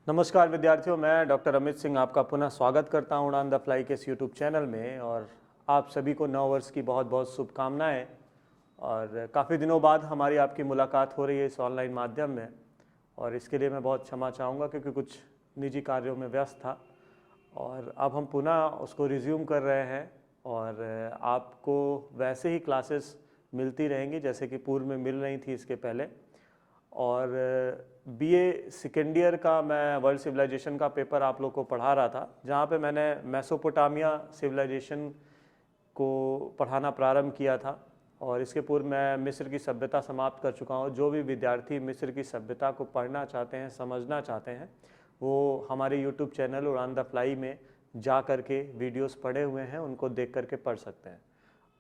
नमस्कार विद्यार्थियों, मैं डॉक्टर अमित सिंह आपका पुनः स्वागत करता हूं उड़ान द फ्लाई के इस यूट्यूब चैनल में। और आप सभी को नव वर्ष की बहुत बहुत शुभकामनाएं। और काफ़ी दिनों बाद हमारी आपकी मुलाकात हो रही है इस ऑनलाइन माध्यम में, और इसके लिए मैं बहुत क्षमा चाहूँगा क्योंकि कुछ निजी कार्यों में व्यस्त था। और अब हम पुनः उसको रिज्यूम कर रहे हैं और आपको वैसे ही क्लासेस मिलती रहेंगी जैसे कि पूर्व में मिल रही थी इसके पहले। और बीए सेकेंड ईयर का मैं वर्ल्ड सिविलाइजेशन का पेपर आप लोग को पढ़ा रहा था, जहाँ पे मैंने मेसोपोटामिया सिविलाइजेशन को पढ़ाना प्रारंभ किया था। और इसके पूर्व मैं मिस्र की सभ्यता समाप्त कर चुका हूँ। जो भी विद्यार्थी मिस्र की सभ्यता को पढ़ना चाहते हैं, समझना चाहते हैं, वो हमारे यूट्यूब चैनल उड़ान द फ्लाई में जा कर के वीडियोस पढ़े हुए हैं, उनको देख करके पढ़ सकते हैं।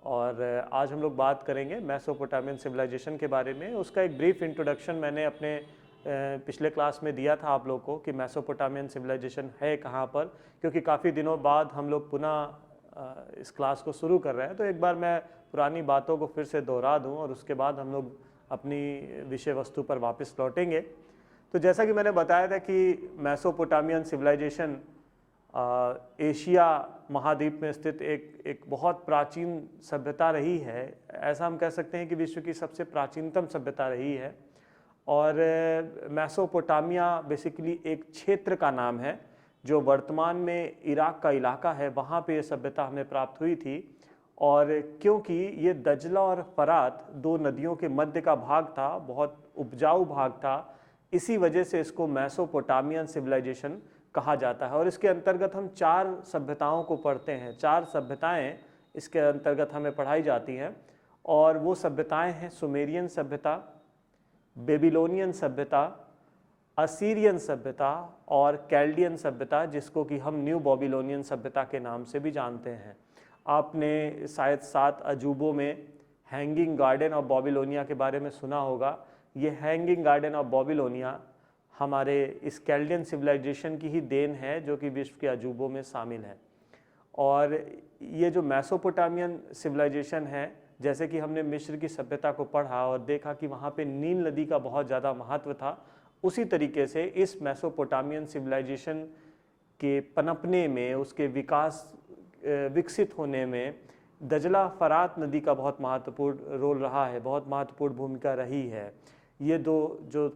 और आज हम लोग बात करेंगे मेसोपोटामियन सिविलाइजेशन के बारे में। उसका एक ब्रीफ इंट्रोडक्शन मैंने अपने पिछले क्लास में दिया था आप लोग को कि मेसोपोटामियन सिविलाइजेशन है कहाँ पर, क्योंकि काफ़ी दिनों बाद हम लोग पुनः इस क्लास को शुरू कर रहे हैं। तो एक बार मैं पुरानी बातों को फिर से दोहरा दूं और उसके बाद हम लोग अपनी विषय वस्तु पर वापस लौटेंगे। तो जैसा कि मैंने बताया था कि मेसोपोटामियन सिविलाइजेशन एशिया महाद्वीप में स्थित एक बहुत प्राचीन सभ्यता रही है। ऐसा हम कह सकते हैं कि विश्व की सबसे प्राचीनतम सभ्यता रही है। और मेसोपोटामिया बेसिकली एक क्षेत्र का नाम है जो वर्तमान में इराक का इलाका है, वहाँ पे ये सभ्यता हमें प्राप्त हुई थी। और क्योंकि ये दजला और फरात दो नदियों के मध्य का भाग था, बहुत उपजाऊ भाग था, इसी वजह से इसको मेसोपोटामियन सिविलाइजेशन कहा जाता है। और इसके अंतर्गत हम 4 सभ्यताओं को पढ़ते हैं। 4 सभ्यताएं इसके अंतर्गत हमें पढ़ाई जाती हैं, और वो सभ्यताएं हैं सुमेरियन सभ्यता, बेबीलोनियन सभ्यता, असीरियन सभ्यता और कैल्डियन सभ्यता, जिसको कि हम न्यू बॉबीलोनियन सभ्यता के नाम से भी जानते हैं। आपने शायद 7 अजूबों में हैंगिंग गार्डन ऑफ बॉबीलोनिया के बारे में सुना होगा। ये हैंगिंग गार्डन ऑफ बॉबीलोनिया हमारे इस कैल्डियन सिविलाइजेशन की ही देन है, जो कि विश्व के अजूबों में शामिल है। और ये जो मेसोपोटामियन सिविलाइजेशन है, जैसे कि हमने मिस्र की सभ्यता को पढ़ा और देखा कि वहाँ पे नील नदी का बहुत ज़्यादा महत्व था, उसी तरीके से इस मेसोपोटामियन सिविलाइजेशन के पनपने में, उसके विकसित होने में दजला फरात नदी का बहुत महत्वपूर्ण रोल रहा है, बहुत महत्वपूर्ण भूमिका रही है। ये दो जो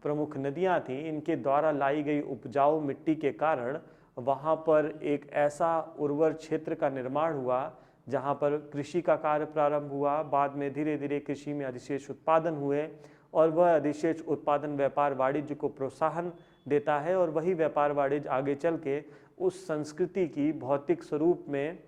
प्रमुख नदियाँ थीं, इनके द्वारा लाई गई उपजाऊ मिट्टी के कारण वहाँ पर एक ऐसा उर्वर क्षेत्र का निर्माण हुआ जहाँ पर कृषि का कार्य प्रारंभ हुआ। बाद में धीरे धीरे कृषि में अधिशेष उत्पादन हुए, और वह अधिशेष उत्पादन व्यापार वाणिज्य को प्रोत्साहन देता है, और वही व्यापार वाणिज्य आगे चल के उस संस्कृति की भौतिक स्वरूप में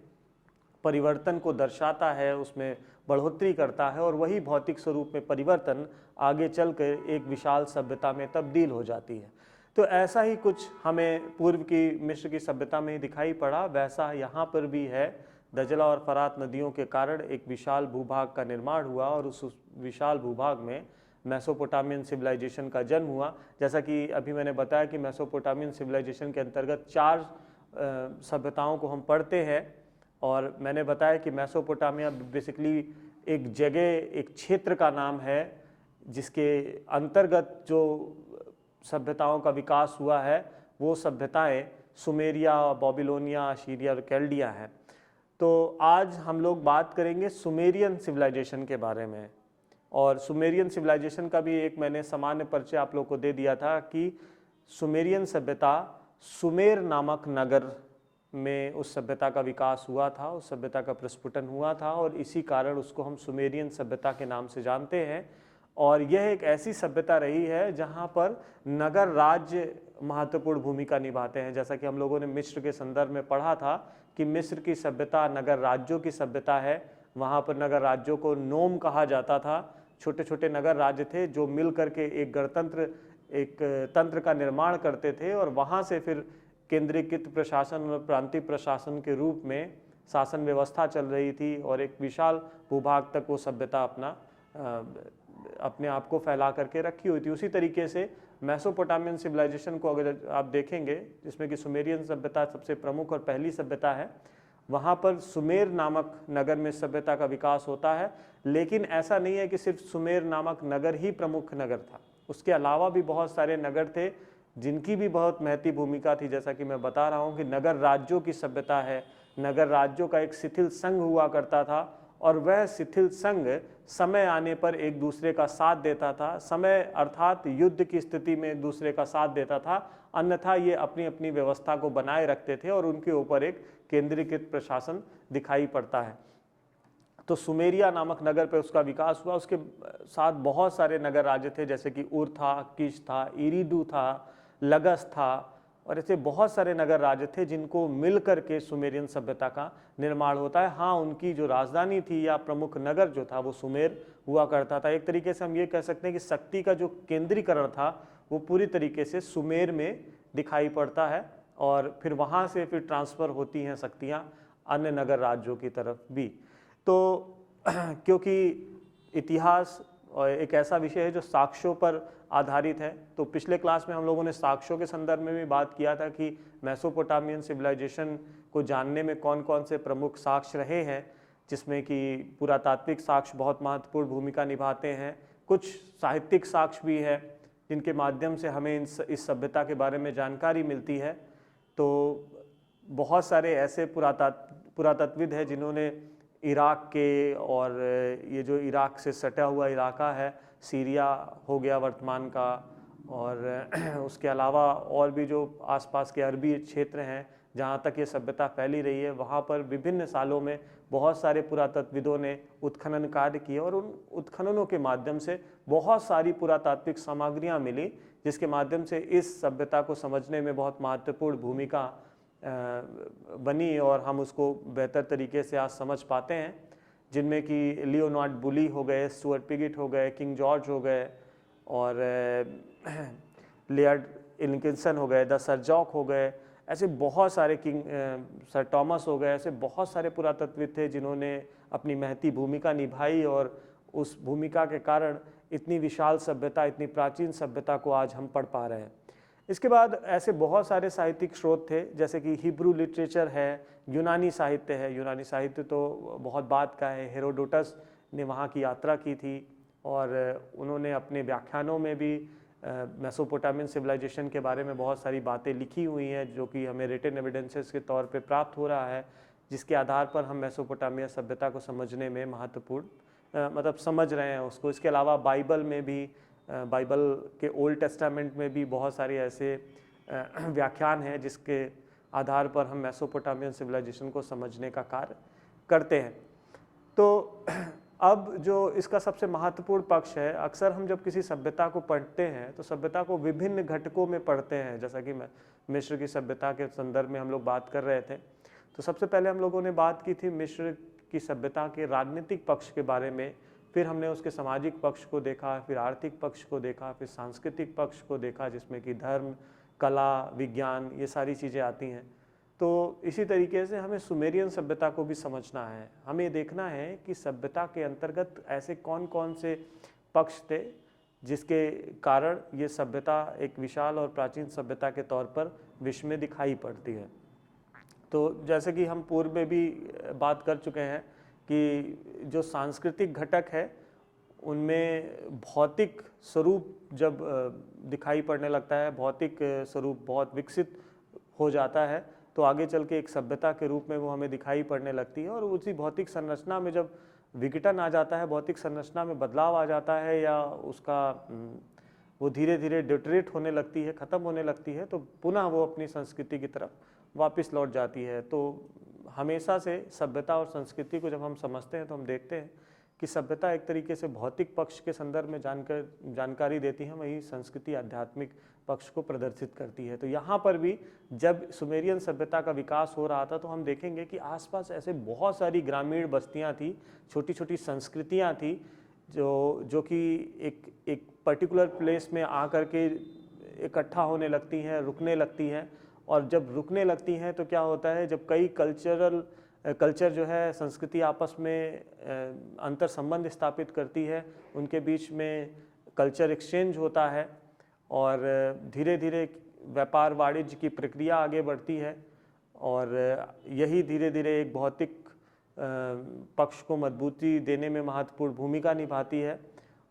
परिवर्तन को दर्शाता है, उसमें बढ़ोतरी करता है, और वही भौतिक स्वरूप में परिवर्तन आगे चलकर एक विशाल सभ्यता में तब्दील हो जाती है। तो ऐसा ही कुछ हमें पूर्व की मिस्र की सभ्यता में दिखाई पड़ा, वैसा यहाँ पर भी है। दजला और फरात नदियों के कारण एक विशाल भूभाग का निर्माण हुआ, और उस विशाल भूभाग में मेसोपोटामियन सिविलाइजेशन का जन्म हुआ। जैसा कि अभी मैंने बताया कि मेसोपोटामियन सिविलाइजेशन के अंतर्गत 4 सभ्यताओं को हम पढ़ते हैं। और मैंने बताया कि मेसोपोटामिया बेसिकली एक जगह, एक क्षेत्र का नाम है, जिसके अंतर्गत जो सभ्यताओं का विकास हुआ है वो सभ्यताएं सुमेरिया, बॉबीलोनिया, अशीरिया और कैल्डिया हैं। तो आज हम लोग बात करेंगे सुमेरियन सिविलाइजेशन के बारे में। और सुमेरियन सिविलाइजेशन का भी एक मैंने सामान्य परिचय आप लोग को दे दिया था कि सुमेरियन सभ्यता सुमेर नामक नगर में उस सभ्यता का विकास हुआ था, उस सभ्यता का प्रस्फुटन हुआ था, और इसी कारण उसको हम सुमेरियन सभ्यता के नाम से जानते हैं। और यह एक ऐसी सभ्यता रही है जहाँ पर नगर राज्य महत्वपूर्ण भूमिका निभाते हैं। जैसा कि हम लोगों ने मिस्र के संदर्भ में पढ़ा था कि मिस्र की सभ्यता नगर राज्यों की सभ्यता है। वहाँ पर नगर राज्यों को नोम कहा जाता था। छोटे छोटे नगर राज्य थे जो मिल करके एक तंत्र का निर्माण करते थे, और वहाँ से फिर केंद्रीकृत प्रशासन और प्रांतीय प्रशासन के रूप में शासन व्यवस्था चल रही थी, और एक विशाल भूभाग तक वो सभ्यता अपने आप को फैला करके रखी हुई थी। उसी तरीके से मेसोपोटामियन सिविलाइजेशन को अगर आप देखेंगे, जिसमें कि सुमेरियन सभ्यता सबसे प्रमुख और पहली सभ्यता है, वहाँ पर सुमेर नामक नगर में सभ्यता का विकास होता है। लेकिन ऐसा नहीं है कि सिर्फ सुमेर नामक नगर ही प्रमुख नगर था, उसके अलावा भी बहुत सारे नगर थे जिनकी भी बहुत महती भूमिका थी। जैसा कि मैं बता रहा हूँ कि नगर राज्यों की सभ्यता है, नगर राज्यों का एक शिथिल संघ हुआ करता था और वह शिथिल संघ समय आने पर एक दूसरे का साथ देता था, समय अर्थात युद्ध की स्थिति में एक दूसरे का साथ देता था, अन्यथा ये अपनी अपनी व्यवस्था को बनाए रखते थे और उनके ऊपर एक केंद्रीकृत प्रशासन दिखाई पड़ता है। तो सुमेरिया नामक नगर पे उसका विकास हुआ। उसके साथ बहुत सारे नगर राज्य थे, जैसे कि उर था, किश था, इरिडू था, लगस था, और ऐसे बहुत सारे नगर राज्य थे जिनको मिलकर के सुमेरियन सभ्यता का निर्माण होता है। हाँ, उनकी जो राजधानी थी या प्रमुख नगर जो था वो सुमेर हुआ करता था। एक तरीके से हम ये कह सकते हैं कि शक्ति का जो केंद्रीकरण था वो पूरी तरीके से सुमेर में दिखाई पड़ता है और फिर वहाँ से फिर ट्रांसफ़र होती हैं शक्तियाँ अन्य नगर राज्यों की तरफ भी। तो क्योंकि इतिहास एक ऐसा विषय है जो साक्ष्यों पर आधारित है, तो पिछले क्लास में हम लोगों ने साक्ष्यों के संदर्भ में भी बात किया था कि मेसोपोटामियन सिविलाइजेशन को जानने में कौन कौन से प्रमुख साक्ष्य रहे हैं, जिसमें कि पुरातात्विक साक्ष्य बहुत महत्वपूर्ण भूमिका निभाते हैं, कुछ साहित्यिक साक्ष्य भी है जिनके माध्यम से हमें इस सभ्यता के बारे में जानकारी मिलती है। तो बहुत सारे ऐसे पुरातत्वविद हैं जिन्होंने इराक के और ये जो इराक से सटा हुआ इलाका है, सीरिया हो गया वर्तमान का, और उसके अलावा और भी जो आसपास के अरबी क्षेत्र हैं जहाँ तक ये सभ्यता फैली रही है, वहाँ पर विभिन्न सालों में बहुत सारे पुरातत्वविदों ने उत्खनन कार्य किए और उन उत्खननों के माध्यम से बहुत सारी पुरातात्विक सामग्रियाँ मिली, जिसके माध्यम से इस सभ्यता को समझने में बहुत महत्वपूर्ण भूमिका बनी और हम उसको बेहतर तरीके से आज समझ पाते हैं, जिनमें कि लियोनार्ड बुली हो गए, स्टुअर्ट पिगेट हो गए, किंग जॉर्ज हो गए, और लियर्ड इल्किंसन हो गए, द सरजॉक हो गए, ऐसे बहुत सारे सर टॉमस हो गए, ऐसे बहुत सारे पुरातत्वविद थे जिन्होंने अपनी महती भूमिका निभाई और उस भूमिका के कारण इतनी विशाल सभ्यता, इतनी प्राचीन सभ्यता को आज हम पढ़ पा रहे हैं। इसके बाद ऐसे बहुत सारे साहित्यिक स्रोत थे, जैसे कि हिब्रू लिटरेचर है, यूनानी साहित्य है। यूनानी साहित्य तो बहुत बात का है। हेरोडोटस ने वहाँ की यात्रा की थी और उन्होंने अपने व्याख्यानों में भी मेसोपोटामियन सिविलाइजेशन के बारे में बहुत सारी बातें लिखी हुई हैं, जो कि हमें रिटन एविडेंसेस के तौर पे प्राप्त हो रहा है, जिसके आधार पर हम मेसोपोटामिया सभ्यता को समझने में महत्वपूर्ण मतलब समझ रहे हैं उसको। इसके अलावा बाइबल में भी, बाइबल के ओल्ड टेस्टामेंट में भी बहुत सारे ऐसे व्याख्यान हैं जिसके आधार पर हम मेसोपोटामियन सिविलाइजेशन को समझने का कार्य करते हैं। तो अब जो इसका सबसे महत्वपूर्ण पक्ष है, अक्सर हम जब किसी सभ्यता को पढ़ते हैं तो सभ्यता को विभिन्न घटकों में पढ़ते हैं। जैसा कि मिस्र की सभ्यता के संदर्भ में हम लोग बात कर रहे थे, तो सबसे पहले हम लोगों ने बात की थी मिस्र की सभ्यता के राजनीतिक पक्ष के बारे में, फिर हमने उसके सामाजिक पक्ष को देखा, फिर आर्थिक पक्ष को देखा, फिर सांस्कृतिक पक्ष को देखा जिसमें कि धर्म, कला, विज्ञान, ये सारी चीज़ें आती हैं। तो इसी तरीके से हमें सुमेरियन सभ्यता को भी समझना है। हमें देखना है कि सभ्यता के अंतर्गत ऐसे कौन कौन से पक्ष थे जिसके कारण ये सभ्यता एक विशाल और प्राचीन सभ्यता के तौर पर विश्व में दिखाई पड़ती है। तो जैसे कि हम पूर्व में भी बात कर चुके हैं कि जो सांस्कृतिक घटक है उनमें भौतिक स्वरूप जब दिखाई पड़ने लगता है, भौतिक स्वरूप बहुत विकसित हो जाता है, तो आगे चल के एक सभ्यता के रूप में वो हमें दिखाई पड़ने लगती है। और उसी भौतिक संरचना में जब विघटन आ जाता है, भौतिक संरचना में बदलाव आ जाता है या उसका वो धीरे धीरे डिटरेट होने लगती है, ख़त्म होने लगती है, तो पुनः वो अपनी संस्कृति की तरफ वापस लौट जाती है। तो हमेशा से सभ्यता और संस्कृति को जब हम समझते हैं तो हम देखते हैं कि सभ्यता एक तरीके से भौतिक पक्ष के संदर्भ में जानकारी देती है, वहीं संस्कृति आध्यात्मिक पक्ष को प्रदर्शित करती है। तो यहाँ पर भी जब सुमेरियन सभ्यता का विकास हो रहा था तो हम देखेंगे कि आसपास ऐसे बहुत सारी ग्रामीण बस्तियाँ थी, छोटी छोटी संस्कृतियाँ थी जो कि एक पर्टिकुलर प्लेस में आकर के इकट्ठा होने लगती हैं, रुकने लगती हैं। और जब रुकने लगती हैं तो क्या होता है, जब कई कल्चर जो है संस्कृति आपस में अंतर संबंध स्थापित करती है, उनके बीच में कल्चर एक्सचेंज होता है और धीरे धीरे व्यापार वाणिज्य की प्रक्रिया आगे बढ़ती है और यही धीरे धीरे एक भौतिक पक्ष को मजबूती देने में महत्वपूर्ण भूमिका निभाती है।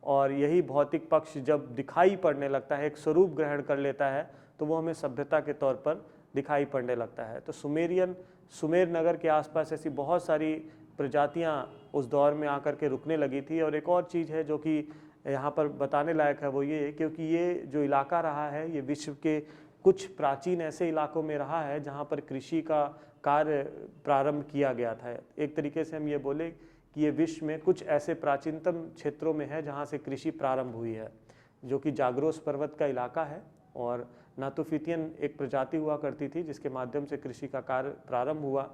और यही भौतिक पक्ष जब दिखाई पड़ने लगता है, एक स्वरूप ग्रहण कर लेता है, तो वो हमें सभ्यता के तौर पर दिखाई पड़ने लगता है। तो सुमेर नगर के आसपास ऐसी बहुत सारी प्रजातियां उस दौर में आकर के रुकने लगी थी। और एक और चीज़ है जो कि यहाँ पर बताने लायक है, वो ये क्योंकि ये जो इलाका रहा है ये विश्व के कुछ प्राचीन ऐसे इलाकों में रहा है जहाँ पर कृषि का कार्य प्रारंभ किया गया था। एक तरीके से हम ये बोले कि ये विश्व में कुछ ऐसे प्राचीनतम क्षेत्रों में है जहाँ से कृषि प्रारंभ हुई है, जो कि जाग्रोस पर्वत का इलाका है। और नातुफितियन एक प्रजाति हुआ करती थी जिसके माध्यम से कृषि का कार्य प्रारंभ हुआ,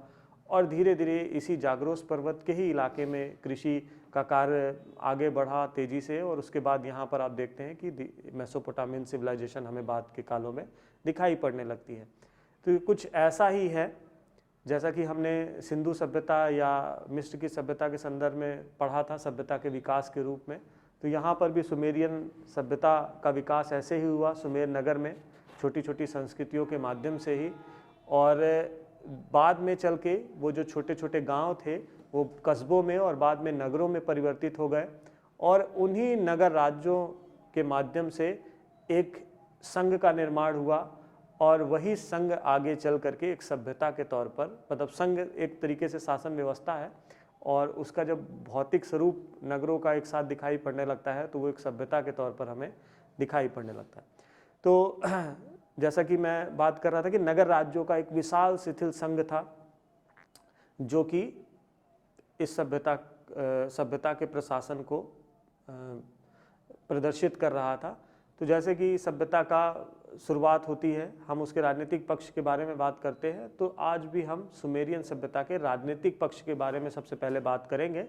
और धीरे धीरे इसी जाग्रोस पर्वत के ही इलाके में कृषि का कार्य आगे बढ़ा तेज़ी से। और उसके बाद यहाँ पर आप देखते हैं कि मेसोपोटामियन सिविलाइजेशन हमें बाद के कालों में दिखाई पड़ने लगती है। तो कुछ ऐसा ही है जैसा कि हमने सिंधु सभ्यता या मिस्र की सभ्यता के संदर्भ में पढ़ा था सभ्यता के विकास के रूप में। तो यहाँ पर भी सुमेरियन सभ्यता का विकास ऐसे ही हुआ, सुमेर नगर में छोटी छोटी संस्कृतियों के माध्यम से ही। और बाद में चल के वो जो छोटे छोटे गांव थे वो कस्बों में और बाद में नगरों में परिवर्तित हो गए, और उन्हीं नगर राज्यों के माध्यम से एक संघ का निर्माण हुआ। और वही संघ आगे चल करके एक सभ्यता के तौर पर, मतलब संघ एक तरीके से शासन व्यवस्था है, और उसका जब भौतिक स्वरूप नगरों का एक साथ दिखाई पड़ने लगता है तो वो एक सभ्यता के तौर पर हमें दिखाई पड़ने लगता है। तो जैसा कि मैं बात कर रहा था कि नगर राज्यों का एक विशाल शिथिल संघ था जो कि इस सभ्यता के प्रशासन को प्रदर्शित कर रहा था। तो जैसे कि सभ्यता का शुरुआत होती है, हम उसके राजनीतिक पक्ष के बारे में बात करते हैं, तो आज भी हम सुमेरियन सभ्यता के राजनीतिक पक्ष के बारे में सबसे पहले बात करेंगे।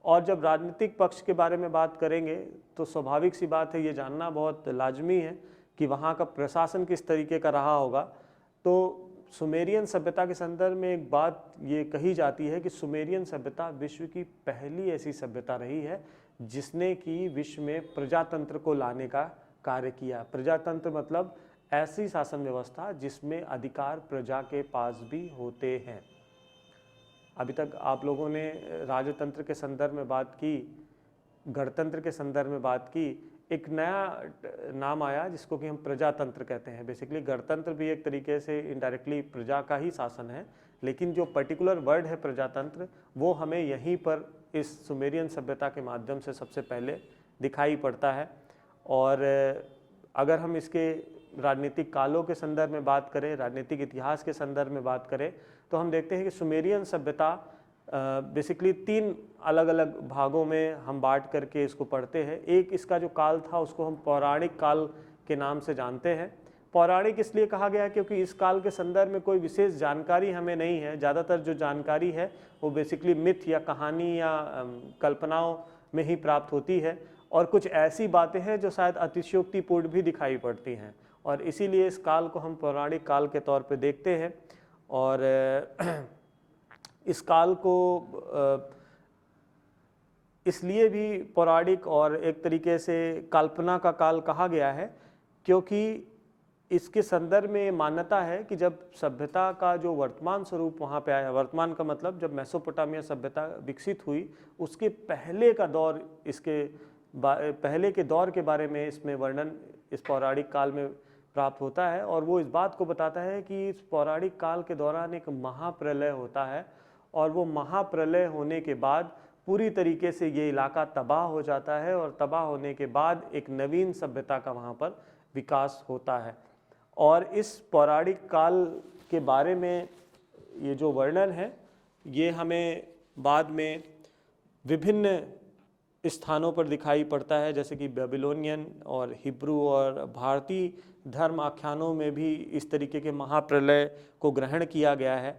और जब राजनीतिक पक्ष के बारे में बात करेंगे तो स्वाभाविक सी बात है, ये जानना बहुत लाजमी है कि वहाँ का प्रशासन किस तरीके का रहा होगा। तो सुमेरियन सभ्यता के संदर्भ में एक बात ये कही जाती है कि सुमेरियन सभ्यता विश्व की पहली ऐसी सभ्यता रही है जिसने कि विश्व में प्रजातंत्र को लाने का कार्य किया। प्रजातंत्र मतलब ऐसी शासन व्यवस्था जिसमें अधिकार प्रजा के पास भी होते हैं। अभी तक आप लोगों ने राजतंत्र के संदर्भ में बात की, गणतंत्र के संदर्भ में बात की, एक नया नाम आया जिसको कि हम प्रजातंत्र कहते हैं। बेसिकली गणतंत्र भी एक तरीके से इनडायरेक्टली प्रजा का ही शासन है, लेकिन जो पर्टिकुलर वर्ड है प्रजातंत्र वो हमें यहीं पर इस सुमेरियन सभ्यता के माध्यम से सबसे पहले दिखाई पड़ता है। और अगर हम इसके राजनीतिक कालों के संदर्भ में बात करें, राजनीतिक इतिहास के संदर्भ में बात करें, तो हम देखते हैं कि सुमेरियन सभ्यता बेसिकली 3 अलग अलग भागों में हम बांट करके इसको पढ़ते हैं। एक इसका जो काल था उसको हम पौराणिक काल के नाम से जानते हैं। पौराणिक इसलिए कहा गया क्योंकि इस काल के संदर्भ में कोई विशेष जानकारी हमें नहीं है। ज़्यादातर जो जानकारी है वो बेसिकली मिथ या कहानी या कल्पनाओं में ही प्राप्त होती है, और कुछ ऐसी बातें हैं जो शायद अतिशयोक्तिपूर्ण भी दिखाई पड़ती हैं, और इसीलिए इस काल को हम पौराणिक काल के तौर पे देखते हैं। और इस काल को इसलिए भी पौराणिक और एक तरीके से कल्पना का काल कहा गया है क्योंकि इसके संदर्भ में मान्यता है कि जब सभ्यता का जो वर्तमान स्वरूप वहाँ पे आया, वर्तमान का मतलब जब मेसोपोटामिया सभ्यता विकसित हुई उसके पहले का दौर, इसके पहले के दौर के बारे में इसमें वर्णन इस पौराणिक काल में प्राप्त होता है। और वो इस बात को बताता है कि इस पौराणिक काल के दौरान एक महाप्रलय होता है, और वो महाप्रलय होने के बाद पूरी तरीके से ये इलाका तबाह हो जाता है, और तबाह होने के बाद एक नवीन सभ्यता का वहाँ पर विकास होता है। और इस पौराणिक काल के बारे में ये जो वर्णन है ये हमें बाद में विभिन्न स्थानों पर दिखाई पड़ता है, जैसे कि बेबीलोनियन और हिब्रू और भारतीय धर्म आख्यानों में भी इस तरीके के महाप्रलय को ग्रहण किया गया है।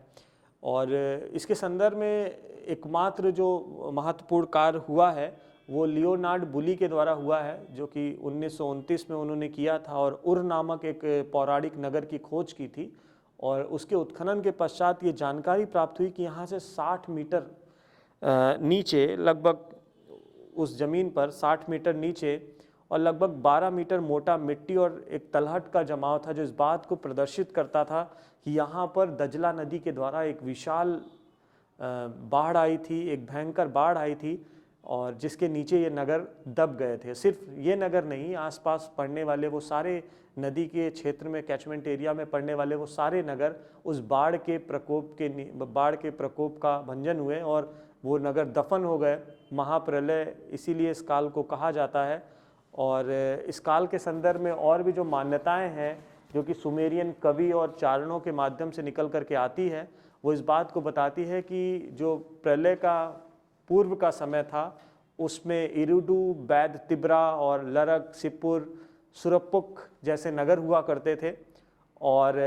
और इसके संदर्भ में एकमात्र जो महत्वपूर्ण कार्य हुआ है वो लियोनार्ड बुली के द्वारा हुआ है, जो कि 1929 में उन्होंने किया था, और उर नामक एक पौराणिक नगर की खोज की थी। और उसके उत्खनन के पश्चात ये जानकारी प्राप्त हुई कि यहाँ से 60 मीटर नीचे, लगभग उस ज़मीन पर 60 मीटर नीचे और लगभग 12 मीटर मोटा मिट्टी और एक तलहट का जमाव था, जो इस बात को प्रदर्शित करता था कि यहाँ पर दजला नदी के द्वारा एक विशाल बाढ़ आई थी, एक भयंकर बाढ़ आई थी, और जिसके नीचे ये नगर दब गए थे। सिर्फ ये नगर नहीं, आसपास पड़ने वाले वो सारे नदी के क्षेत्र में कैचमेंट एरिया में पड़ने वाले वो सारे नगर उस बाढ़ के प्रकोप का भंजन हुए और वो नगर दफन हो गए। महाप्रलय इसीलिए इस काल को कहा जाता है। और इस काल के संदर्भ में और भी जो मान्यताएं हैं जो कि सुमेरियन कवि और चारणों के माध्यम से निकल करके आती है, वो इस बात को बताती है कि जो प्रलय का पूर्व का समय था उसमें इरुडू, बैद, तिब्रा और लरक, सिपुर, सुरपुक जैसे नगर हुआ करते थे। और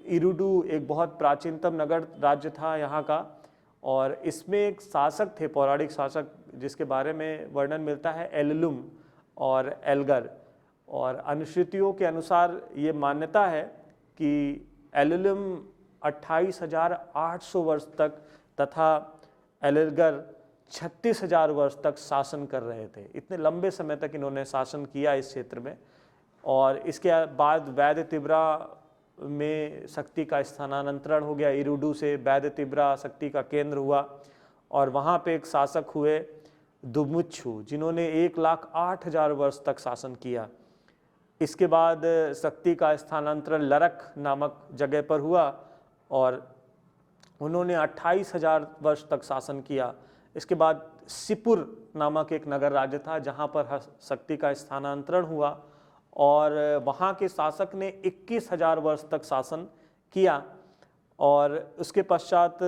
इरुडू एक बहुत प्राचीनतम नगर राज्य था यहाँ का, और इसमें एक शासक थे, पौराणिक शासक, जिसके बारे में वर्णन मिलता है एललुम और एल्गर। और अनुश्रुतियों के अनुसार ये मान्यता है कि एललुम 28,800 वर्ष तक तथा एल्गर 36,000 वर्ष तक शासन कर रहे थे। इतने लंबे समय तक इन्होंने शासन किया इस क्षेत्र में। और इसके बाद वैद तिब्रा में शक्ति का स्थानांतरण हो गया। इरुडू से वैद तिब्रा शक्ति का केंद्र हुआ और वहाँ पे एक शासक हुए दुमुच्छु, जिन्होंने 1,08,000 वर्ष तक शासन किया। इसके बाद शक्ति का स्थानांतरण लरक नामक जगह पर हुआ और उन्होंने 28,000 वर्ष तक शासन किया। इसके बाद सिपुर नामक एक नगर राज्य था जहाँ पर शक्ति का स्थानांतरण हुआ और वहाँ के शासक ने 21,000 वर्ष तक शासन किया। और उसके पश्चात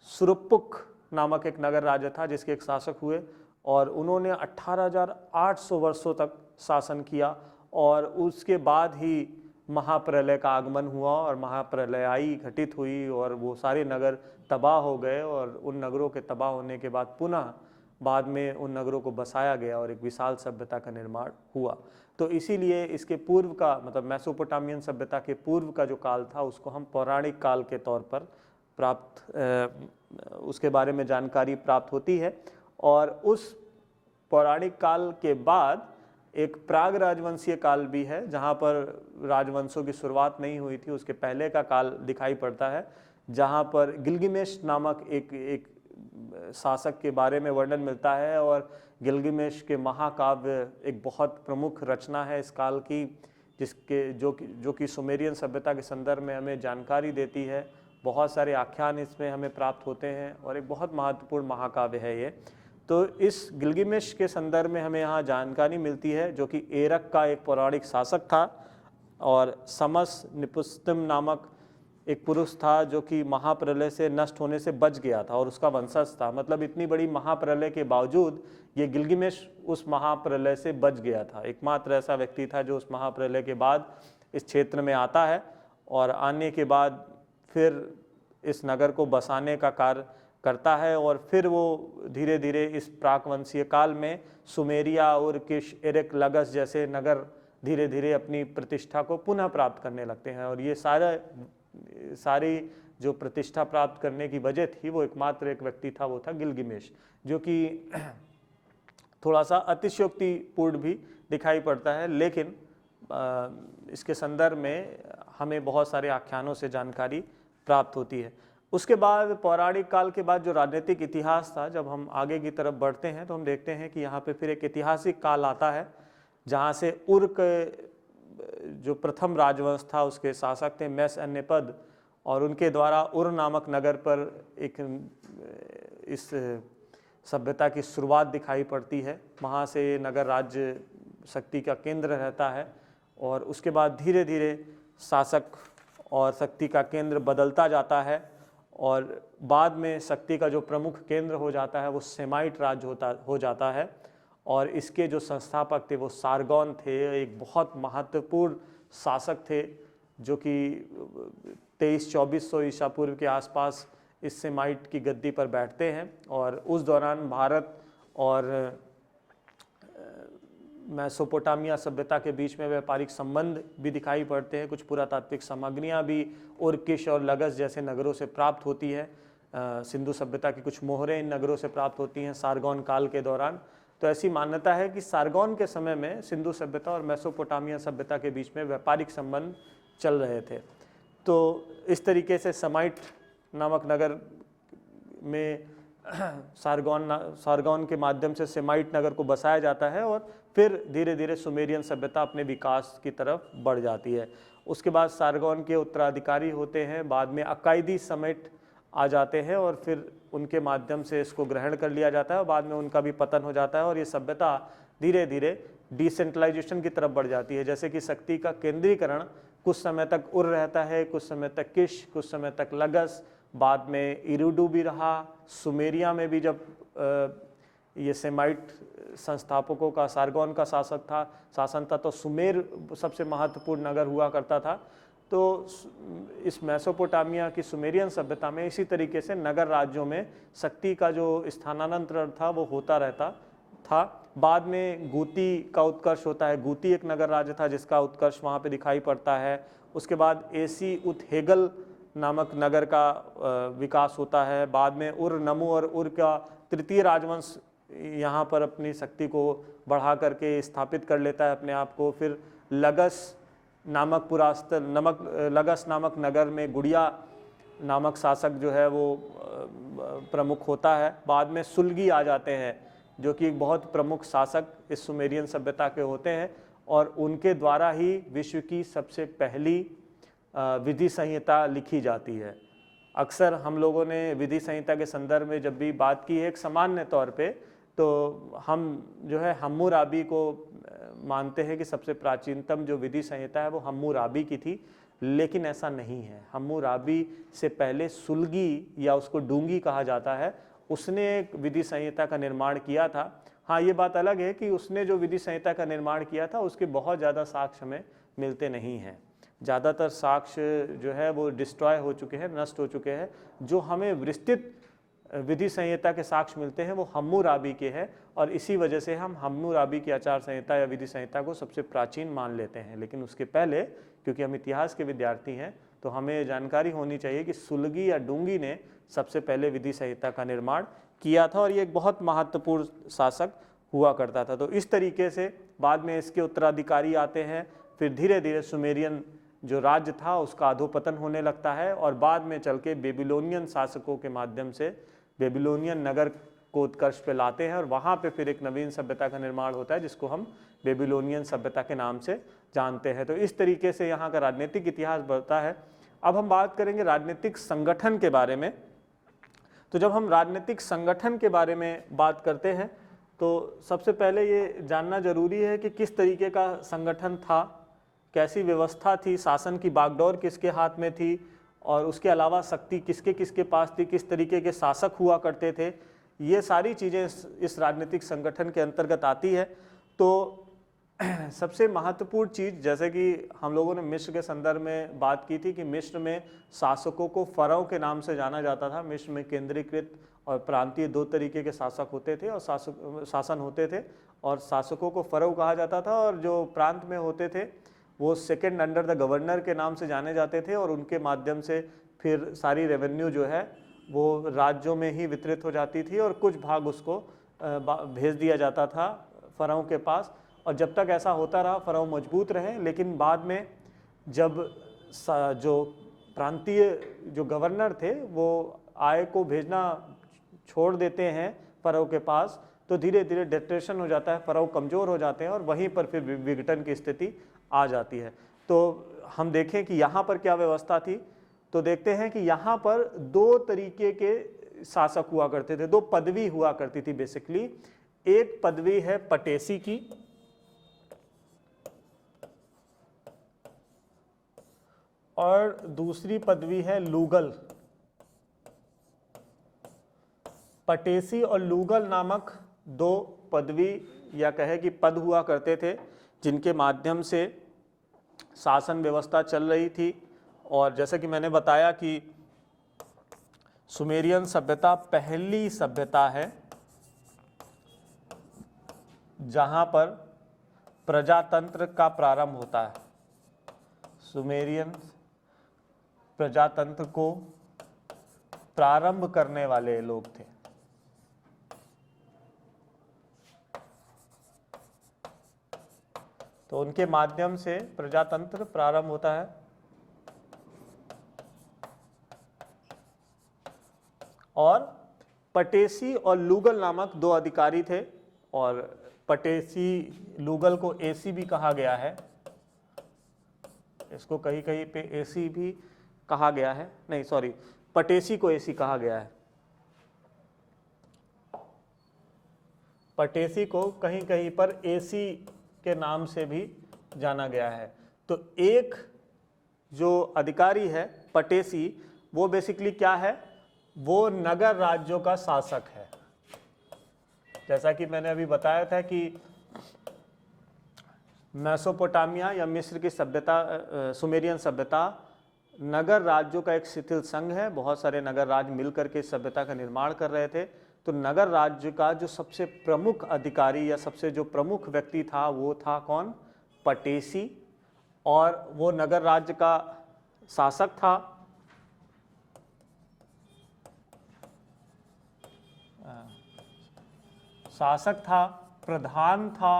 सुरपुक नामक एक नगर राज्य था जिसके एक शासक हुए और उन्होंने 18,800 वर्षों तक शासन किया। और उसके बाद ही महाप्रलय का आगमन हुआ और महाप्रलय आई, घटित हुई और वो सारे नगर तबाह हो गए। और उन नगरों के तबाह होने के बाद पुनः बाद में उन नगरों को बसाया गया और एक विशाल सभ्यता का निर्माण हुआ। तो इसीलिए इसके पूर्व का, मतलब मेसोपोटामियन सभ्यता के पूर्व का जो काल था उसको हम पौराणिक काल के तौर पर उसके बारे में जानकारी प्राप्त होती है। और उस पौराणिक काल के बाद एक प्राग राजवंशीय काल भी है जहाँ पर राजवंशों की शुरुआत नहीं हुई थी, उसके पहले का काल दिखाई पड़ता है जहाँ पर गिलगिमेश नामक एक शासक के बारे में वर्णन मिलता है। और गिलगिमेश के महाकाव्य एक बहुत प्रमुख रचना है इस काल की, जिसके जो कि सुमेरियन सभ्यता के संदर्भ में हमें जानकारी देती है। बहुत सारे आख्यान इसमें हमें प्राप्त होते हैं और एक बहुत महत्वपूर्ण महाकाव्य है ये। तो इस गिलगिमेश के संदर्भ में हमें यहाँ जानकारी मिलती है जो कि एरक का एक पौराणिक शासक था और समस निपुस्तम नामक एक पुरुष था जो कि महाप्रलय से नष्ट होने से बच गया था और उसका वंशज था। मतलब इतनी बड़ी महाप्रलय के बावजूद ये गिलगिमेश उस महाप्रलय से बच गया था। एकमात्र ऐसा व्यक्ति था जो उस महाप्रलय के बाद इस क्षेत्र में आता है और आने के बाद फिर इस नगर को बसाने का कार्य करता है। और फिर वो धीरे धीरे इस प्राकवंशीय काल में सुमेरिया, उर्किश, एरेक, लगस जैसे नगर धीरे धीरे अपनी प्रतिष्ठा को पुनः प्राप्त करने लगते हैं। और ये सारी जो प्रतिष्ठा प्राप्त करने की वजह थी वो एकमात्र एक व्यक्ति था, वो था गिलगिमेश, जो कि थोड़ा सा अतिशयोक्तिपूर्ण भी दिखाई पड़ता है, लेकिन इसके संदर्भ में हमें बहुत सारे आख्यानों से जानकारी प्राप्त होती है। उसके बाद पौराणिक काल के बाद जो राजनीतिक इतिहास था, जब हम आगे की तरफ बढ़ते हैं तो हम देखते हैं कि यहाँ पे फिर एक ऐतिहासिक काल आता है जहाँ से उर्क जो प्रथम राजवंश था उसके शासक थे मेस अन्यपद, और उनके द्वारा उर नामक नगर पर एक इस सभ्यता की शुरुआत दिखाई पड़ती है। वहाँ से नगर राज्य शक्ति का केंद्र रहता है और उसके बाद धीरे धीरे शासक और शक्ति का केंद्र बदलता जाता है और बाद में शक्ति का जो प्रमुख केंद्र हो जाता है वो सेमाइट राज्य हो जाता है। और इसके जो संस्थापक थे वो सारगोन थे, एक बहुत महत्वपूर्ण शासक थे जो कि 2300-2400 ईसा पूर्व के आसपास इस सेमाइट की गद्दी पर बैठते हैं। और उस दौरान भारत और मेसोपोटामिया सभ्यता के बीच में व्यापारिक संबंध भी दिखाई पड़ते हैं। कुछ पुरातात्विक सामग्रियाँ भी उर्किश और लगस जैसे नगरों से प्राप्त होती है। सिंधु सभ्यता की कुछ मोहरें इन नगरों से प्राप्त होती हैं सारगोन काल के दौरान। तो ऐसी मान्यता है कि सारगोन के समय में सिंधु सभ्यता और मेसोपोटामिया सभ्यता के बीच में व्यापारिक संबंध चल रहे थे। तो इस तरीके से सेमाइट नामक नगर में सारगोन के माध्यम से सेमाइट नगर को बसाया जाता है और फिर धीरे धीरे सुमेरियन सभ्यता अपने विकास की तरफ बढ़ जाती है। उसके बाद सारगोन के उत्तराधिकारी होते हैं, बाद में अकायदी समेट आ जाते हैं और फिर उनके माध्यम से इसको ग्रहण कर लिया जाता है और बाद में उनका भी पतन हो जाता है और ये सभ्यता धीरे धीरे डिसेंट्रलाइजेशन की तरफ बढ़ जाती है। जैसे कि शक्ति का केंद्रीकरण कुछ समय तक उर रहता है, कुछ समय तक किश, कुछ समय तक लगस, बाद में इरुडू भी रहा। सुमेरिया में भी जब ये सेमाइट संस्थापकों का सारगोन का शासन था तो सुमेर सबसे महत्वपूर्ण नगर हुआ करता था। तो इस मेसोपोटामिया की सुमेरियन सभ्यता में इसी तरीके से नगर राज्यों में शक्ति का जो स्थानांतरण था वो होता रहता था। बाद में गूती का उत्कर्ष होता है। गूती एक नगर राज्य था जिसका उत्कर्ष वहाँ पे दिखाई पड़ता है। उसके बाद एसी उथहेगल नामक नगर का विकास होता है। बाद में उर नमु और उर का तृतीय राजवंश यहाँ पर अपनी शक्ति को बढ़ा करके स्थापित कर लेता है अपने आप को। फिर लगस नामक लगस नामक नगर में गुड़िया नामक शासक जो है वो प्रमुख होता है। बाद में सुलगी आ जाते हैं जो कि एक बहुत प्रमुख शासक इस सुमेरियन सभ्यता के होते हैं और उनके द्वारा ही विश्व की सबसे पहली विधि संहिता लिखी जाती है। अक्सर हम लोगों ने विधि संहिता के संदर्भ में जब भी बात की है एक सामान्य तौर पे, तो हम जो है हम्मुराबी को मानते हैं कि सबसे प्राचीनतम जो विधि संहिता है वो हम्मुराबी की थी, लेकिन ऐसा नहीं है। हम्मुराबी से पहले सुलगी या उसको डूंगी कहा जाता है, उसने एक विधि संहिता का निर्माण किया था। हाँ, ये बात अलग है कि उसने जो विधि संहिता का निर्माण किया था उसके बहुत ज़्यादा साक्ष्य हमें मिलते नहीं हैं। ज़्यादातर साक्ष्य जो है वो डिस्ट्रॉय हो चुके हैं, नष्ट हो चुके हैं। जो हमें विस्तृत विधि संहिता के साक्ष्य मिलते हैं वो हम्मुराबी के हैं और इसी वजह से हम हम्मुराबी की आचार संहिता या विधि संहिता को सबसे प्राचीन मान लेते हैं। लेकिन उसके पहले, क्योंकि हम इतिहास के विद्यार्थी हैं, तो हमें जानकारी होनी चाहिए कि सुलगी या डूंगी ने सबसे पहले विधि संहिता का निर्माण किया था और ये एक बहुत महत्वपूर्ण शासक हुआ करता था। तो इस तरीके से बाद में इसके उत्तराधिकारी आते हैं। फिर धीरे धीरे सुमेरियन जो राज्य था उसका अधोपतन होने लगता है और बाद में चल के बेबीलोनियन शासकों के माध्यम से बेबीलोनियन नगर को उत्कर्ष पे लाते हैं और वहाँ पे फिर एक नवीन सभ्यता का निर्माण होता है जिसको हम बेबीलोनियन सभ्यता के नाम से जानते हैं। तो इस तरीके से यहाँ का राजनीतिक इतिहास बढ़ता है। अब हम बात करेंगे राजनीतिक संगठन के बारे में। तो जब हम राजनीतिक संगठन के बारे में बात करते हैं तो सबसे पहले ये जानना जरूरी है कि किस तरीके का संगठन था, कैसी व्यवस्था थी, शासन की बागडोर किसके हाथ में थी और उसके अलावा शक्ति किसके किसके पास थी, किस तरीके के शासक हुआ करते थे। ये सारी चीज़ें इस राजनीतिक संगठन के अंतर्गत आती है। तो सबसे महत्वपूर्ण चीज़, जैसे कि हम लोगों ने मिस्र के संदर्भ में बात की थी कि मिस्र में शासकों को फ़राओ के नाम से जाना जाता था। मिस्र में केंद्रीकृत और प्रांतीय दो तरीके के शासक होते थे और शासन होते थे और शासकों को फ़राओ कहा जाता था और जो प्रांत में होते थे वो सेकंड अंडर द गवर्नर के नाम से जाने जाते थे और उनके माध्यम से फिर सारी रेवेन्यू जो है वो राज्यों में ही वितरित हो जाती थी और कुछ भाग उसको भेज दिया जाता था फ़राओ के पास। और जब तक ऐसा होता रहा फ़राओ मजबूत रहे। लेकिन बाद में जब जो प्रांतीय जो गवर्नर थे वो आय को भेजना छोड़ देते हैं फ़राओ के पास, तो धीरे धीरे डिप्रेशन हो जाता है, फ़राओ कमज़ोर हो जाते हैं और वहीं पर फिर विघटन की स्थिति आ जाती है। तो हम देखें कि यहाँ पर क्या व्यवस्था थी, तो देखते हैं कि यहाँ पर दो तरीके के शासक हुआ करते थे, दो पदवी हुआ करती थी बेसिकली। एक पदवी है पटेसी की और दूसरी पदवी है लूगल। पटेसी और लूगल नामक दो पदवी या कहे कि पद हुआ करते थे जिनके माध्यम से शासन व्यवस्था चल रही थी। और जैसे कि मैंने बताया कि सुमेरियन सभ्यता पहली सभ्यता है जहां पर प्रजातंत्र का प्रारंभ होता है। सुमेरियन प्रजातंत्र को प्रारंभ करने वाले लोग थे। तो उनके माध्यम से प्रजातंत्र प्रारंभ होता है और पटेसी और लूगल नामक दो अधिकारी थे और पटेसी लूगल को एसी भी कहा गया है, इसको कहीं कहीं पे एसी भी कहा गया है, नहीं सॉरी, पटेसी को एसी कहा गया है। पटेसी को कहीं कहीं पर एसी के नाम से भी जाना गया है। तो एक जो अधिकारी है पटेसी, वो बेसिकली क्या है, वो नगर राज्यों का शासक है। जैसा कि मैंने अभी बताया था कि मेसोपोटामिया या मिस्र की सभ्यता, सुमेरियन सभ्यता नगर राज्यों का एक शिथिल संघ है। बहुत सारे नगर राज्य मिलकर के इस सभ्यता का निर्माण कर रहे थे। तो नगर राज्य का जो सबसे प्रमुख अधिकारी या सबसे जो प्रमुख व्यक्ति था वो था कौन, पटेसी, और वो नगर राज्य का शासक था। शासक था, प्रधान था,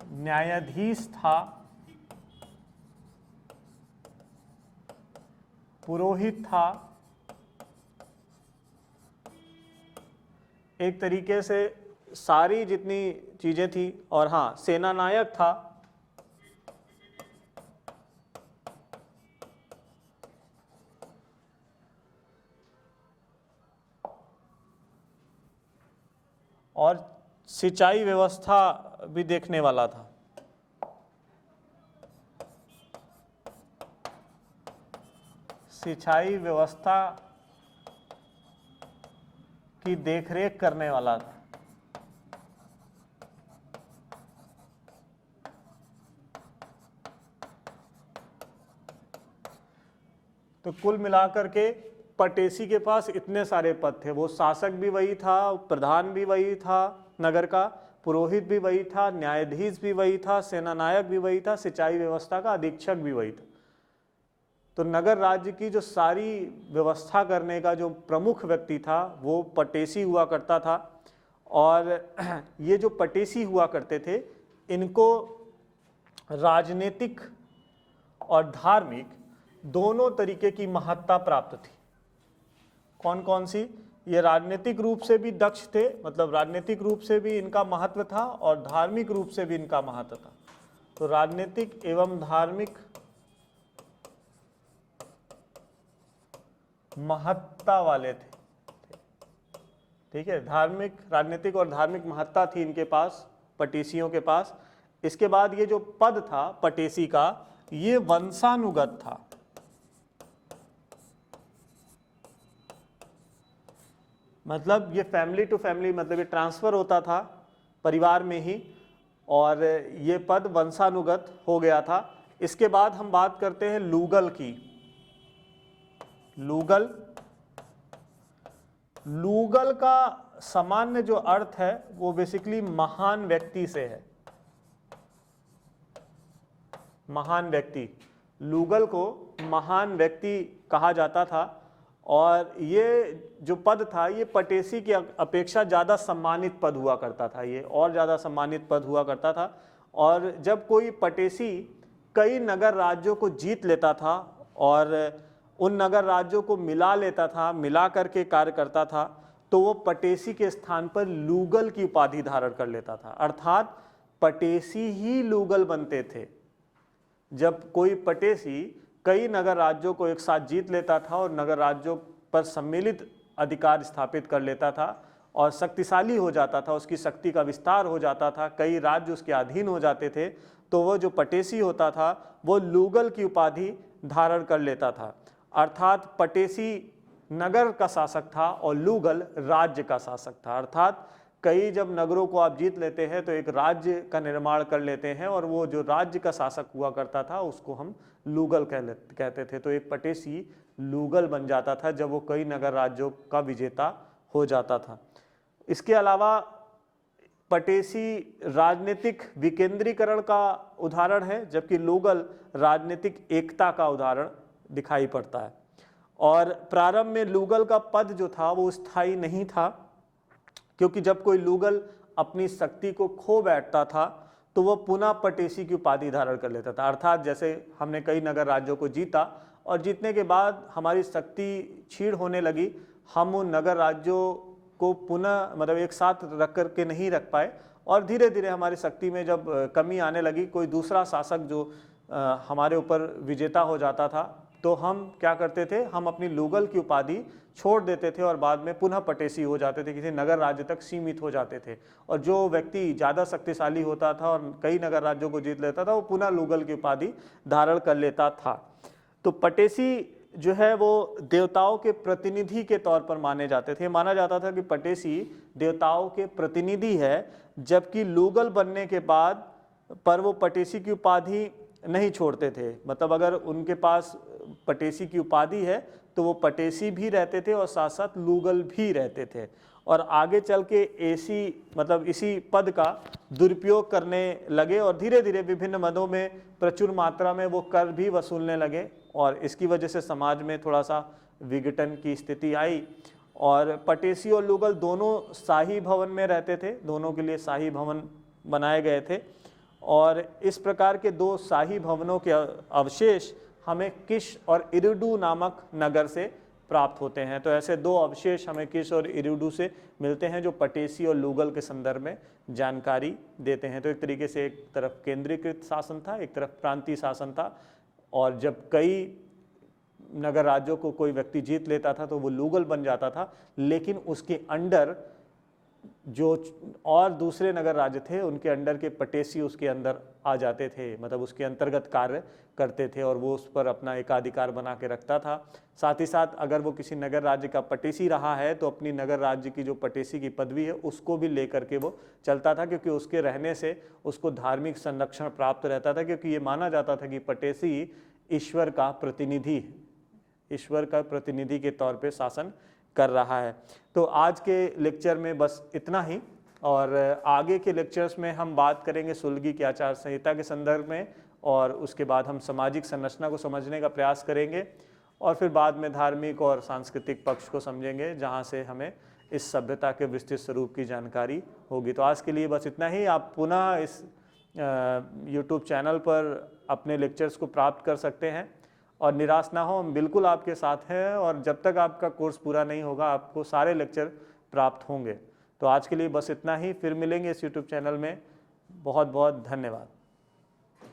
न्यायाधीश था, पुरोहित था, एक तरीके से सारी जितनी चीजें थी, और हाँ सेनानायक था। और सिंचाई व्यवस्था भी देखने वाला था। सिंचाई व्यवस्था की देखरेख करने वाला था। तो कुल मिलाकर के पटेसी के पास इतने सारे पद थे। वो शासक भी वही था, प्रधान भी वही था नगर का, पुरोहित भी वही था, न्यायाधीश भी वही था, सेनानायक भी वही था, सिंचाई व्यवस्था का अधीक्षक भी वही था। तो नगर राज्य की जो सारी व्यवस्था करने का जो प्रमुख व्यक्ति था वो पटेसी हुआ करता था। और ये जो पटेसी हुआ करते थे, इनको राजनीतिक और धार्मिक दोनों तरीके की महत्ता प्राप्त थी। कौन कौन सी? ये राजनीतिक रूप से भी दक्ष थे, मतलब राजनीतिक रूप से भी इनका महत्व था और धार्मिक रूप से भी इनका महत्व था। तो राजनीतिक एवं धार्मिक महत्ता वाले थे, ठीक है। धार्मिक, राजनीतिक और धार्मिक महत्ता थी इनके पास, पटेसियों के पास। इसके बाद ये जो पद था पटेसी का, ये वंशानुगत था। मतलब ये फैमिली टू फैमिली, मतलब ये ट्रांसफर होता था परिवार में ही, और ये पद वंशानुगत हो गया था। इसके बाद हम बात करते हैं लूगल की। लूगल, लूगल का सामान्य जो अर्थ है वो बेसिकली महान व्यक्ति से है। महान व्यक्ति, लूगल को महान व्यक्ति कहा जाता था। और ये जो पद था ये पटेसी की अपेक्षा ज़्यादा सम्मानित पद हुआ करता था, ये और ज़्यादा सम्मानित पद हुआ करता था। और जब कोई पटेसी कई नगर राज्यों को जीत लेता था और उन नगर राज्यों को मिला लेता था, मिला करके कार्य करता था, तो वो पटेसी के स्थान पर लूगल की उपाधि धारण कर लेता था। अर्थात पटेसी ही लूगल बनते थे। जब कोई पटेसी कई नगर राज्यों को एक साथ जीत लेता था और नगर राज्यों पर सम्मिलित अधिकार स्थापित कर लेता था और शक्तिशाली हो जाता था, उसकी शक्ति का विस्तार हो जाता था, कई राज्य उसके अधीन हो जाते थे, तो वो जो पटेसी होता था वो लूगल की उपाधि धारण कर लेता था। अर्थात पटेसी नगर का शासक था और लूगल राज्य का शासक था। अर्थात कई जब नगरों को आप जीत लेते हैं तो एक राज्य का निर्माण कर लेते हैं, और वो जो राज्य का शासक हुआ करता था उसको हम लूगल कहते थे। तो एक पटेसी लूगल बन जाता था जब वो कई नगर राज्यों का विजेता हो जाता था। इसके अलावा पटेसी राजनीतिक विकेंद्रीकरण का उदाहरण है, जबकि लूगल राजनीतिक एकता का उदाहरण दिखाई पड़ता है। और प्रारंभ में लूगल का पद जो था वो स्थायी नहीं था, क्योंकि जब कोई लूगल अपनी शक्ति को खो बैठता था तो वह पुनः पटेसी की उपाधि धारण कर लेता था। अर्थात जैसे हमने कई नगर राज्यों को जीता और जीतने के बाद हमारी शक्ति क्षीण होने लगी, हम उन नगर राज्यों को पुनः मतलब एक साथ रख करके नहीं रख पाए और धीरे धीरे हमारी शक्ति में जब कमी आने लगी, कोई दूसरा शासक जो हमारे ऊपर विजेता हो जाता था, तो हम क्या करते थे, हम अपनी लुगल की उपाधि छोड़ देते थे और बाद में पुनः पटेसी हो जाते थे, किसी नगर राज्य तक सीमित हो जाते थे। और जो व्यक्ति ज़्यादा शक्तिशाली होता था और कई नगर राज्यों को जीत लेता था, वो पुनः लुगल की उपाधि धारण कर लेता था। तो पटेसी जो है वो देवताओं के प्रतिनिधि के तौर पर माने जाते थे। माना जाता था कि पटेसी देवताओं के प्रतिनिधि है, जबकि लुगल बनने के बाद पर वो पटेसी की उपाधि नहीं छोड़ते थे। मतलब अगर उनके पास पटेसी की उपाधि है तो वो पटेसी भी रहते थे और साथ साथ लुगल भी रहते थे। और आगे चल के इसी पद का दुरुपयोग करने लगे और धीरे धीरे विभिन्न मदों में प्रचुर मात्रा में वो कर भी वसूलने लगे और इसकी वजह से समाज में थोड़ा सा विघटन की स्थिति आई। और पटेसी और लुगल दोनों शाही भवन में रहते थे, दोनों के लिए शाही भवन बनाए गए थे। और इस प्रकार के दो शाही भवनों के अवशेष हमें किश और इरुडू नामक नगर से प्राप्त होते हैं। तो ऐसे दो अवशेष हमें किश और इरुडू से मिलते हैं जो पटेसी और लुगल के संदर्भ में जानकारी देते हैं। तो एक तरीके से एक तरफ केंद्रीकृत शासन था, एक तरफ प्रांतीय शासन था। और जब कई नगर राज्यों को कोई व्यक्ति जीत लेता था तो वो लुगल बन जाता था, लेकिन उसके अंडर जो और दूसरे नगर राज्य थे उनके अंडर के पटेसी उसके अंदर आ जाते थे, मतलब उसके अंतर्गत कार्य करते थे और वो उस पर अपना एकाधिकार बना के रखता था। साथ ही साथ अगर वो किसी नगर राज्य का पटेसी रहा है तो अपनी नगर राज्य की जो पटेसी की पदवी है उसको भी लेकर के वो चलता था, क्योंकि उसके रहने से उसको धार्मिक संरक्षण प्राप्त रहता था, क्योंकि ये माना जाता था कि पटेसी ईश्वर का प्रतिनिधि, ईश्वर का प्रतिनिधि के तौर पे शासन कर रहा है। तो आज के लेक्चर में बस इतना ही, और आगे के लेक्चर्स में हम बात करेंगे सुलगी की आचार संहिता के संदर्भ में, और उसके बाद हम सामाजिक संरचना को समझने का प्रयास करेंगे और फिर बाद में धार्मिक और सांस्कृतिक पक्ष को समझेंगे, जहां से हमें इस सभ्यता के विस्तृत स्वरूप की जानकारी होगी। तो आज के लिए बस इतना ही। आप पुनः इस YouTube चैनल पर अपने लेक्चर्स को प्राप्त कर सकते हैं और निराश ना हो, हम बिल्कुल आपके साथ हैं और जब तक आपका कोर्स पूरा नहीं होगा आपको सारे लेक्चर प्राप्त होंगे। तो आज के लिए बस इतना ही, फिर मिलेंगे इस YouTube चैनल में। बहुत बहुत धन्यवाद।